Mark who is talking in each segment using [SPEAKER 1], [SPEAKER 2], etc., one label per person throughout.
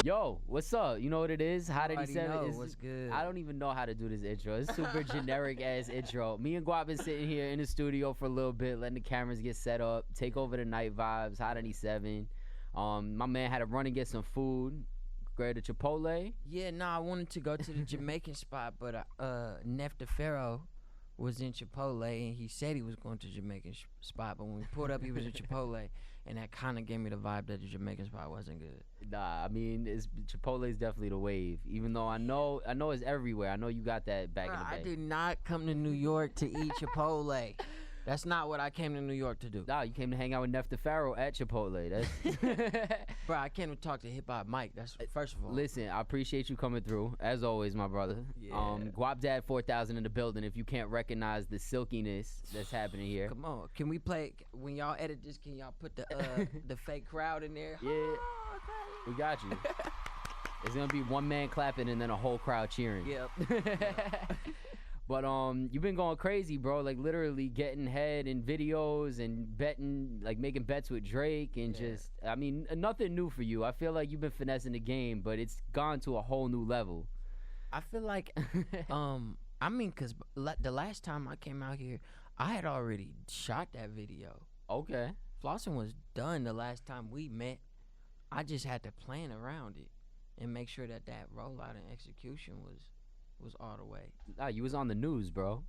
[SPEAKER 1] Yo, what's up? You know what it is? How did he say it?
[SPEAKER 2] What's good?
[SPEAKER 1] I don't even know how to do this intro. It's super generic ass intro. Me and Guap been sitting here in the studio for a little bit, letting the cameras get set up, take over the night vibes. Hot 97. My man had to run and get some food. Go to Chipotle.
[SPEAKER 2] Yeah, I wanted to go to the Jamaican spot, but Neftepharo was in Chipotle, and he said he was going to the Jamaican spot, but when we pulled up, he was in Chipotle, and that kind of gave me the vibe that the Jamaican spot wasn't good.
[SPEAKER 1] Nah, I mean, Chipotle is definitely the wave. Even though I know it's everywhere. I know you got that back in the day.
[SPEAKER 2] I did not come to New York to eat Chipotle. That's not what I came to New York to do.
[SPEAKER 1] Nah, you came to hang out with Neftepharo at Chipotle. That's
[SPEAKER 2] Bro, I came to talk to Hip Hop Mike. That's first of all.
[SPEAKER 1] Listen, I appreciate you coming through, as always, my brother.
[SPEAKER 2] Yeah.
[SPEAKER 1] GUAPDAD4000 in the building. If you can't recognize the silkiness that's happening here.
[SPEAKER 2] Come on, can we play, when y'all edit this, can y'all put the the fake crowd in there?
[SPEAKER 1] Yeah, we got you. It's gonna be one man clapping and then a whole crowd cheering.
[SPEAKER 2] Yep.
[SPEAKER 1] But you've been going crazy, bro. Like literally getting head in videos and betting, like making bets with Drake and just, I mean, nothing new for you. I feel like you've been finessing the game, but it's gone to a whole new level.
[SPEAKER 2] I feel like, I mean, cause the last time I came out here, I had already shot that video.
[SPEAKER 1] Okay.
[SPEAKER 2] Flossin was done the last time we met. I just had to plan around it and make sure that rollout and execution was all the way.
[SPEAKER 1] Nah, you was on the news, bro.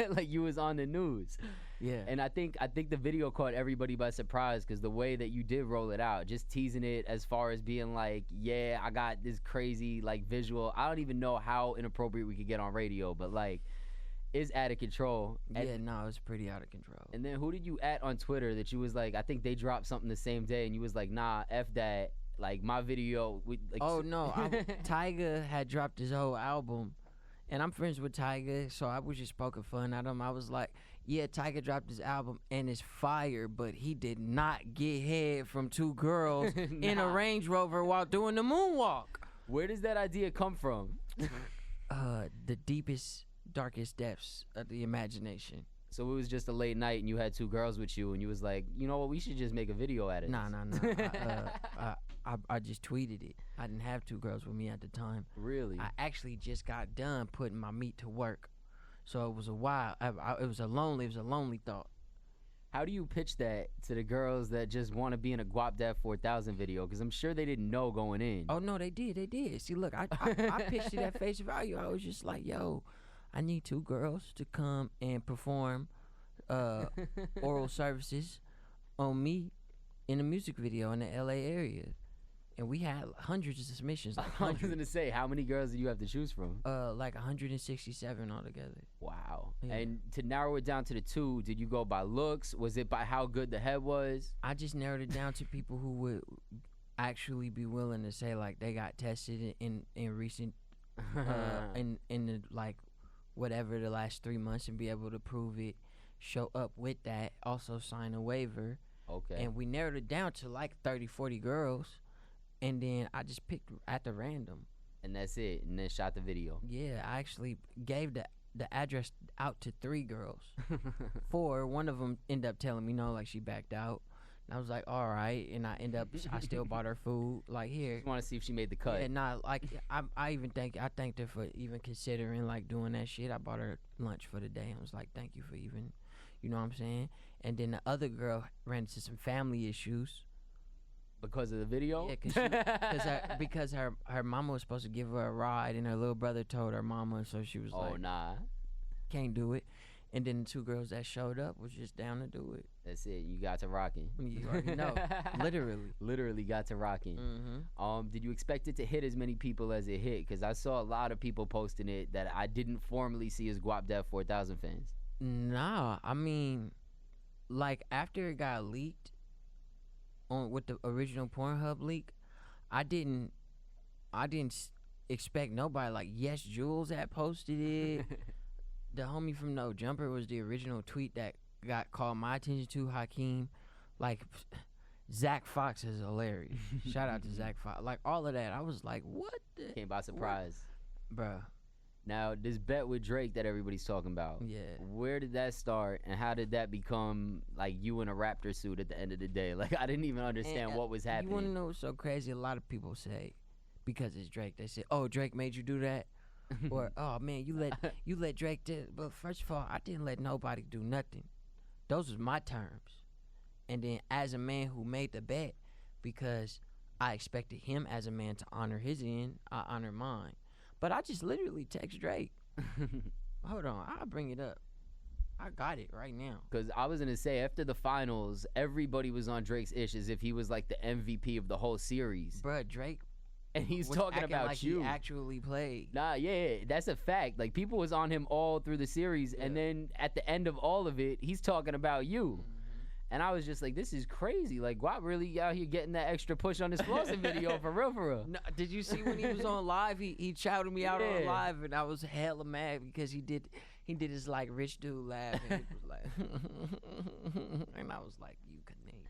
[SPEAKER 1] Like you was on the news.
[SPEAKER 2] Yeah.
[SPEAKER 1] And I think the video caught everybody by surprise because the way that you did roll it out, just teasing it as far as being like, yeah, I got this crazy like visual. I don't even know how inappropriate we could get on radio, but like it's out of control.
[SPEAKER 2] Yeah, no, it's pretty out of control.
[SPEAKER 1] And then who did you at on Twitter that you was like, I think they dropped something the same day and you was like, nah, F that. Like my video, like
[SPEAKER 2] oh no, Tyga had dropped his whole album, and I'm friends with Tyga, so I was just poking fun at him. I was like, yeah, Tyga dropped his album and it's fire, but he did not get head from two girls in a Range Rover while doing the moonwalk.
[SPEAKER 1] Where does that idea come from?
[SPEAKER 2] The deepest, darkest depths of the imagination.
[SPEAKER 1] So it was just a late night and you had two girls with you and you was like, you know what, we should just make a video at it.
[SPEAKER 2] Nah. I just tweeted it. I didn't have two girls with me at the time.
[SPEAKER 1] Really?
[SPEAKER 2] I actually just got done putting my meat to work. So it was a while. It was a lonely thought.
[SPEAKER 1] How do you pitch that to the girls that just want to be in a GUAPDAD4000 video? Because I'm sure they didn't know going in.
[SPEAKER 2] Oh, no, they did. See, look, I pitched it at face value. I was just like, yo, I need two girls to come and perform oral services on me in a music video in the LA area. And we had hundreds of submissions. Like
[SPEAKER 1] I was going to say, how many girls do you have to choose from?
[SPEAKER 2] Like 167 altogether.
[SPEAKER 1] Wow.
[SPEAKER 2] Yeah.
[SPEAKER 1] And to narrow it down to the two, did you go by looks? Was it by how good the head was?
[SPEAKER 2] I just narrowed it down to people who would actually be willing to say, like, they got tested in recent, in the, like, whatever the last 3 months and be able to prove it, show up with that, also sign a waiver.
[SPEAKER 1] Okay.
[SPEAKER 2] And we narrowed it down to like 30, 40 girls. And then I just picked at the random.
[SPEAKER 1] And that's it. And then shot the video.
[SPEAKER 2] Yeah, I actually gave the address out to 3 girls. 4, one of them ended up telling me no, like she backed out. And I was like, all right. And I still bought her food. Like, here.
[SPEAKER 1] Just want to see if she made the cut.
[SPEAKER 2] Yeah, nah, like, I thanked her for even considering, like, doing that shit. I bought her lunch for the day. I was like, thank you for even, you know what I'm saying? And then the other girl ran into some family issues.
[SPEAKER 1] Because of the video?
[SPEAKER 2] Yeah, because her mama was supposed to give her a ride, and her little brother told her mama, so she was like,
[SPEAKER 1] oh, nah.
[SPEAKER 2] Can't do it. And then the 2 girls that showed up was just down to do it.
[SPEAKER 1] That's it. You got to rocking.
[SPEAKER 2] You already know.
[SPEAKER 1] Literally got to rocking.
[SPEAKER 2] Mm-hmm.
[SPEAKER 1] Did you expect it to hit as many people as it hit? Because I saw a lot of people posting it that I didn't formally see as GUAPDAD4000 fans.
[SPEAKER 2] Nah, I mean, like, after it got leaked, with the original Pornhub leak, I didn't expect nobody. Like, Yes Jules had posted it. The homie from No Jumper was the original tweet that got called my attention to. Hakeem, like, Zach Fox is hilarious. Shout out to Zach Fox. Like, all of that, I was like, what the?
[SPEAKER 1] Came by surprise.
[SPEAKER 2] Bruh.
[SPEAKER 1] Now, this bet with Drake that everybody's talking about.
[SPEAKER 2] Yeah.
[SPEAKER 1] Where did that start, and how did that become like you in a Raptor suit at the end of the day? Like, I didn't even understand what was happening.
[SPEAKER 2] You want to know what's so crazy? A lot of people say, because it's Drake, they say, "Oh, Drake made you do that," or "Oh man, you let Drake do." But first of all, I didn't let nobody do nothing. Those was my terms. And then, as a man who made the bet, because I expected him as a man to honor his end, I honor mine. But I just literally text Drake. Hold on, I'll bring it up. I got it right now.
[SPEAKER 1] Because I was going to say, after the finals, everybody was on Drake's ish as if he was like the MVP of the whole series.
[SPEAKER 2] Bruh, Drake
[SPEAKER 1] and he's
[SPEAKER 2] was
[SPEAKER 1] talking
[SPEAKER 2] acting
[SPEAKER 1] about
[SPEAKER 2] like
[SPEAKER 1] you.
[SPEAKER 2] He actually played.
[SPEAKER 1] Nah, yeah, that's a fact. Like, people was on him all through the series, and then at the end of all of it, he's talking about you. And I was just like, this is crazy. Like, Guap really out here getting that extra push on this Flossin video for real, for real.
[SPEAKER 2] No, did you see when he was on live? He shouted me out on live, and I was hella mad because he did his like rich dude laugh, and he was like, and I was like, you Canadian.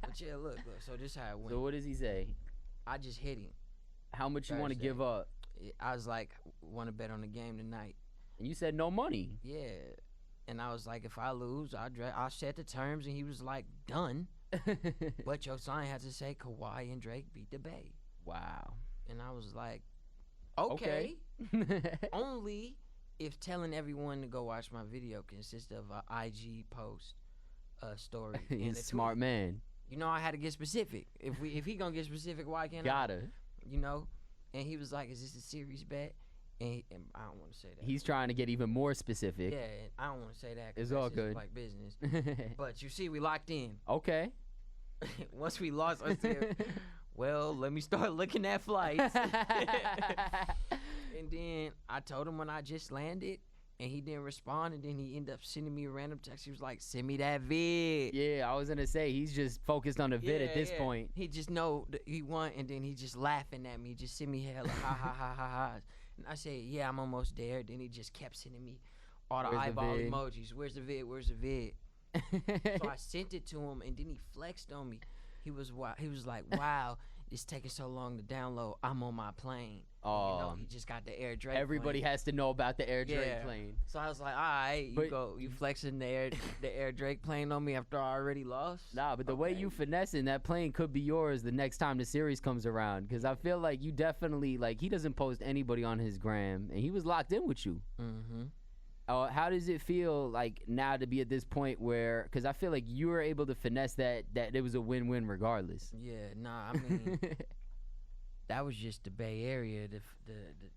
[SPEAKER 2] But yeah, look. So this how it went.
[SPEAKER 1] So what does he say?
[SPEAKER 2] I just hit him.
[SPEAKER 1] How much you want to give up?
[SPEAKER 2] I was like, want to bet on the game tonight.
[SPEAKER 1] And you said no money.
[SPEAKER 2] Yeah. And I was like, if I lose, I'll set the terms. And he was like, done. But your sign has to say Kawhi and Drake beat the Bay.
[SPEAKER 1] Wow.
[SPEAKER 2] And I was like, okay. Only if telling everyone to go watch my video consists of an IG post, story.
[SPEAKER 1] He's a smart man.
[SPEAKER 2] You know, I had to get specific. If he gonna get specific, why can't I?
[SPEAKER 1] Gotta.
[SPEAKER 2] You know? And he was like, is this a serious bet? And I don't want to say that.
[SPEAKER 1] He's trying to get even more specific.
[SPEAKER 2] Yeah, and I don't want to say that.
[SPEAKER 1] It's all good.
[SPEAKER 2] Like business. But you see, we locked in.
[SPEAKER 1] Okay.
[SPEAKER 2] Once we lost, I said, well, let me start looking at flights. And then I told him when I just landed, and he didn't respond, and then he ended up sending me a random text. He was like, send me that vid.
[SPEAKER 1] Yeah, I was going to say, he's just focused on the vid at this point.
[SPEAKER 2] He just know that he won, and then he just laughing at me. He just send me hella ha ha ha ha ha. And I said, yeah, I'm almost there. Then he just kept sending me all the eyeball emojis. Where's the vid? Where's the vid? So I sent it to him, and then he flexed on me. He was like, wow, it's taking so long to download. I'm on my plane.
[SPEAKER 1] Oh,
[SPEAKER 2] you know, he just got the Air Drake
[SPEAKER 1] everybody
[SPEAKER 2] plane.
[SPEAKER 1] has to know about the Air Drake plane.
[SPEAKER 2] So I was like, all right, you flexing the Air Drake plane on me after I already lost?
[SPEAKER 1] Nah, but the way you finessing, that plane could be yours the next time the series comes around. Because I feel like you definitely, like, he doesn't post anybody on his gram, and he was locked in with you.
[SPEAKER 2] Mm-hmm.
[SPEAKER 1] How does it feel like now to be at this point where, because I feel like you were able to finesse that it was a win-win regardless.
[SPEAKER 2] Yeah, nah, I mean, that was just the Bay Area.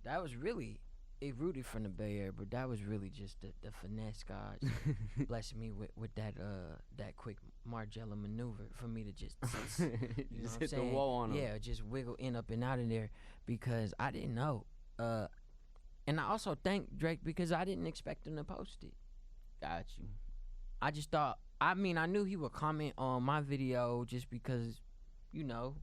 [SPEAKER 2] That was really, it rooted from the Bay Area, but that was really just the finesse guys blessing me with that quick Margiela maneuver for me to just
[SPEAKER 1] just hit the wall on him.
[SPEAKER 2] Yeah, just wiggle in up and out of there because I didn't know. And I also thank Drake because I didn't expect him to post it.
[SPEAKER 1] Got you.
[SPEAKER 2] I just thought, I mean, I knew he would comment on my video just because, you know,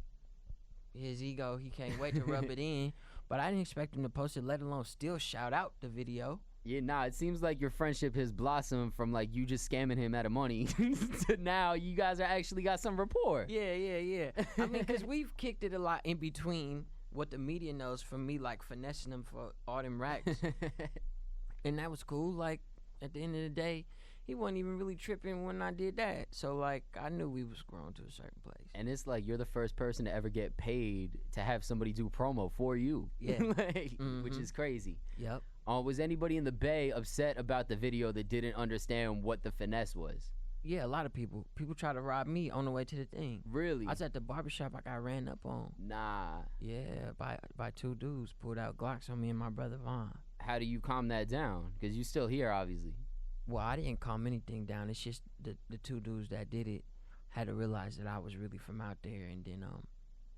[SPEAKER 2] his ego, he can't wait to rub it in. But I didn't expect him to post it, let alone still shout out the video.
[SPEAKER 1] Yeah, nah, it seems like your friendship has blossomed from like you just scamming him out of money to now you guys are actually got some rapport.
[SPEAKER 2] Yeah. I mean, because we've kicked it a lot in between what the media knows from me, like finessing them for all them racks. And that was cool. Like, at the end of the day, he wasn't even really tripping when I did that. So, like, I knew we was growing to a certain place.
[SPEAKER 1] And it's like you're the first person to ever get paid to have somebody do promo for you.
[SPEAKER 2] Yeah.
[SPEAKER 1] Which is crazy.
[SPEAKER 2] Yep.
[SPEAKER 1] Was anybody in the Bay upset about the video that didn't understand what the finesse was?
[SPEAKER 2] Yeah, a lot of people. People try to rob me on the way to the thing.
[SPEAKER 1] Really?
[SPEAKER 2] I was at the barbershop. I got ran up on.
[SPEAKER 1] Nah.
[SPEAKER 2] Yeah, by two dudes. Pulled out Glocks on me and my brother Vaughn.
[SPEAKER 1] How do you calm that down? Because you still here, obviously.
[SPEAKER 2] Well, I didn't calm anything down. It's just the two dudes that did it had to realize that I was really from out there, and then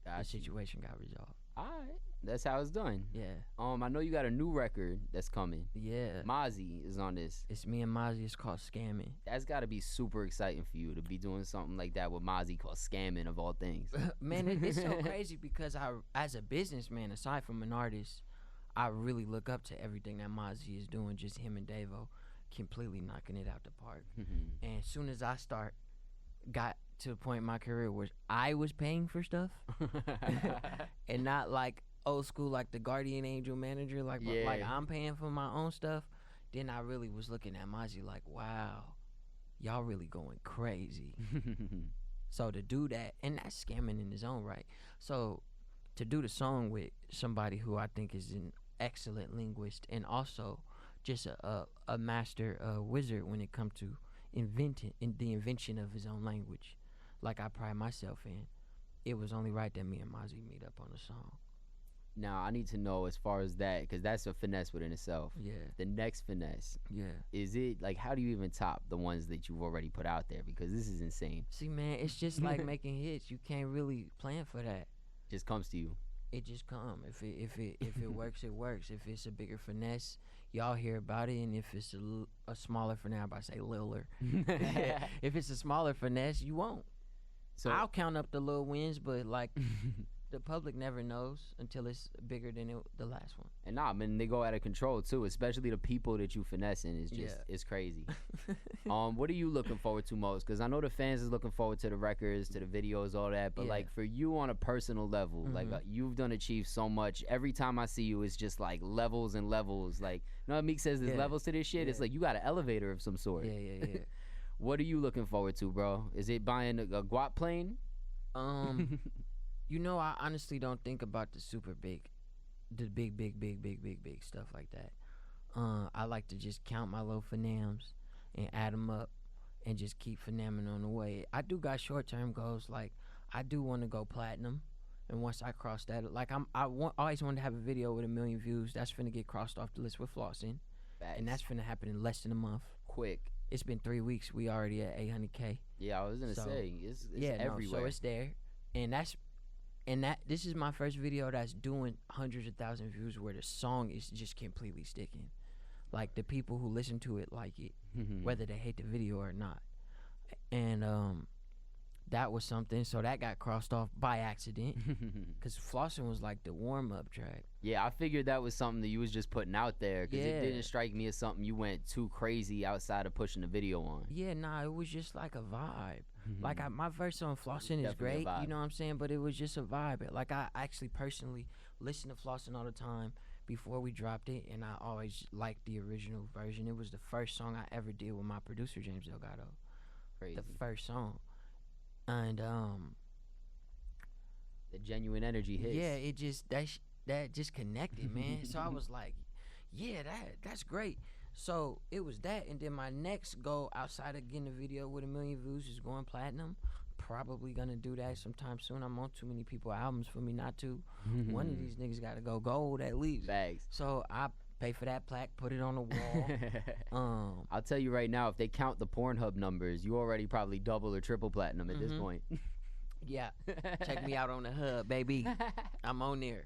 [SPEAKER 2] the situation got resolved.
[SPEAKER 1] All right. That's how it's done.
[SPEAKER 2] Yeah.
[SPEAKER 1] I know you got a new record that's coming.
[SPEAKER 2] Yeah.
[SPEAKER 1] Mozzie is on this.
[SPEAKER 2] It's me and Mozzie. It's called Scamming.
[SPEAKER 1] That's got to be super exciting for you to be doing something like that with Mozzie called Scamming of all things.
[SPEAKER 2] Man, it's so crazy because as a businessman, aside from an artist, I really look up to everything that Mozzie is doing. Just him and Davo completely knocking it out the park. And as soon as I got to the point in my career where I was paying for stuff and not like old school, like the guardian angel manager, like I'm paying for my own stuff, then I really was looking at Mozzie like, wow, y'all really going crazy. So to do that, and that's scamming in his own right. So to do the song with somebody who I think is an excellent linguist and also just a master wizard when it comes to the invention of his own language, like I pride myself in, it was only right that me and Mozzie meet up on the song.
[SPEAKER 1] Now, I need to know as far as that, because that's a finesse within itself.
[SPEAKER 2] Yeah.
[SPEAKER 1] The next finesse.
[SPEAKER 2] Yeah.
[SPEAKER 1] Is it, like, how do you even top the ones that you've already put out there? Because this is insane.
[SPEAKER 2] See, man, it's just like making hits. You can't really plan for that.
[SPEAKER 1] Just comes to you.
[SPEAKER 2] It just come. If it works, it works. If it's a bigger finesse, y'all hear about it. And if it's a smaller finesse, I'm about to say littler. If it's a smaller finesse, you won't. So I'll count up the little wins, but like the public never knows until it's bigger than the last one.
[SPEAKER 1] And nah, man, they go out of control too, especially the people that you finessing is just it's crazy. What are you looking forward to most? Because I know the fans is looking forward to the records, to the videos, all that. But like for you on a personal level, like you've done achieved so much. Every time I see you, it's just like levels and levels. Like you know what Meek says, there's levels to this shit. It's like you got an elevator of some sort.
[SPEAKER 2] Yeah.
[SPEAKER 1] What are you looking forward to, bro? Is it buying a guap plane?
[SPEAKER 2] You know, I honestly don't think about the big stuff like that. I like to just count my little finams and add them up and just keep finamming on the way. I do got short-term goals. Like, I do want to go platinum. And once I cross that, like, always wanted to have a video with 1 million views. That's finna get crossed off the list with Flossin. And that's finna happen in less than a month.
[SPEAKER 1] Quick.
[SPEAKER 2] It's been 3 weeks. We already at 800K.
[SPEAKER 1] Yeah, I was gonna say it's everywhere.
[SPEAKER 2] So it's there, and this is my first video that's doing hundreds of thousands of views where the song is just completely sticking. Like the people who listen to it like it, whether they hate the video or not. And that was something. So that got crossed off by accident, because Flossin was like the warm-up track. Yeah, I figured that was something that you was just putting out there, because it didn't strike me as something you went too crazy outside of pushing the video on. Yeah, nah, it was just like a vibe. Like my verse on Flossin is great, you know what I'm saying? But it was just a vibe. Like I actually personally listen to Flossin all the time before we dropped it, and I always liked the original version. It was the first song I ever did with my producer James Delgado. Crazy. The first song. And the genuine energy hits. Yeah, it just that just connected, man. So I was like, yeah, that's great. So it was that, and then my next goal outside of getting a video with 1 million views is going platinum. Probably gonna do that sometime soon. I'm on too many people albums for me not to. One of these niggas gotta go gold at least. Thanks. So I pay for that plaque, put it on the wall.
[SPEAKER 1] I'll tell you right now, if they count the Pornhub numbers, you already probably double or triple platinum at this point.
[SPEAKER 2] Yeah, check me out on the hub, baby. I'm on there.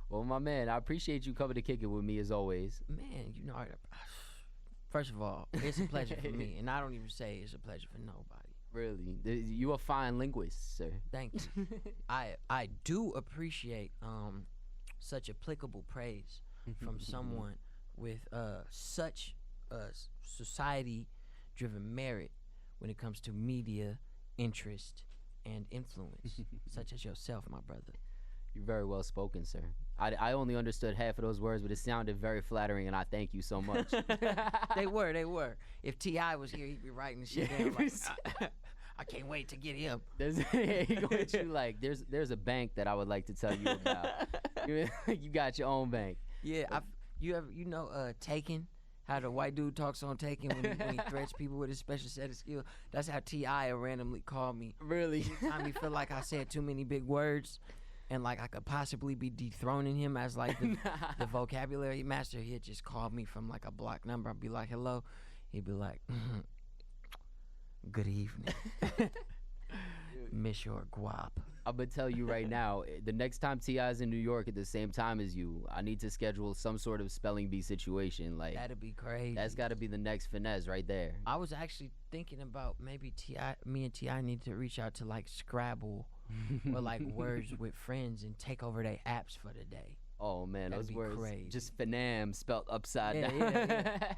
[SPEAKER 1] Well, my man, I appreciate you coming to kick it with me as always.
[SPEAKER 2] Man, you know, first of all, it's a pleasure for me, and I don't even say it's a pleasure for nobody.
[SPEAKER 1] Really, you a fine linguist, sir.
[SPEAKER 2] Thank you. I do appreciate such applicable praise from someone with such society-driven merit when it comes to media interest and influence, such as yourself, my brother.
[SPEAKER 1] You're very well spoken, sir. I only understood half of those words, but it sounded very flattering, and I thank you so much.
[SPEAKER 2] They were. If T.I. was here, he'd be writing shit down like, I can't wait to get him.
[SPEAKER 1] He going to you like, there's a bank that I would like to tell you about. You got your own bank.
[SPEAKER 2] Yeah, you know Taken? How the white dude talks on Taken when he threats people with his special set of skills? That's how T.I. randomly called me.
[SPEAKER 1] Really?
[SPEAKER 2] Anytime he feel like I said too many big words, and like I could possibly be dethroning him as like the vocabulary master, he'd just call me from like a block number. I'd be like, hello. He'd be like, good evening. Miss your guap.
[SPEAKER 1] I'm gonna tell you right now, the next time T.I.'s in New York at the same time as you, I need to schedule some sort of spelling bee situation. Like,
[SPEAKER 2] that'd be crazy.
[SPEAKER 1] That's gotta be the next finesse right there.
[SPEAKER 2] I was actually thinking about maybe me and T.I. need to reach out to like Scrabble or like Words with Friends and take over their apps for the day.
[SPEAKER 1] Oh man,
[SPEAKER 2] That'd
[SPEAKER 1] those words
[SPEAKER 2] crazy.
[SPEAKER 1] Just Finam spelled upside down.
[SPEAKER 2] Yeah.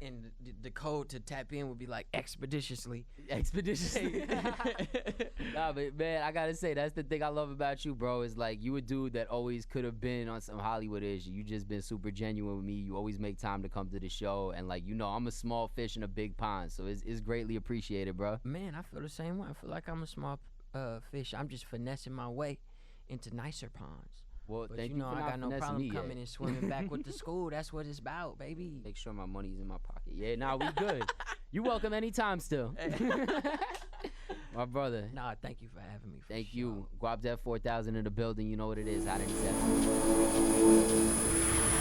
[SPEAKER 2] and the code to tap in would be like expeditiously.
[SPEAKER 1] Expeditiously. Nah, but man, I gotta say, that's the thing I love about you, bro. Is like you a dude that always could have been on some Hollywood-ish. You just been super genuine with me. You always make time to come to the show, and like I'm a small fish in a big pond, so it's greatly appreciated, bro.
[SPEAKER 2] Man, I feel the same way. I feel like I'm a small fish. I'm just finessing my way into nicer ponds.
[SPEAKER 1] Well,
[SPEAKER 2] But
[SPEAKER 1] thank
[SPEAKER 2] you
[SPEAKER 1] you
[SPEAKER 2] know,
[SPEAKER 1] for
[SPEAKER 2] I
[SPEAKER 1] not
[SPEAKER 2] got no
[SPEAKER 1] finessing
[SPEAKER 2] problem
[SPEAKER 1] me
[SPEAKER 2] coming
[SPEAKER 1] yet.
[SPEAKER 2] and swimming back with the school. That's what it's about, baby.
[SPEAKER 1] Make sure my money's in my pocket. Yeah, nah, we good. You welcome anytime still. My brother.
[SPEAKER 2] Nah, thank you for having me. For
[SPEAKER 1] Thank
[SPEAKER 2] sure.
[SPEAKER 1] you. GUAPDAD4000 in the building. You know what it is. Hot 87.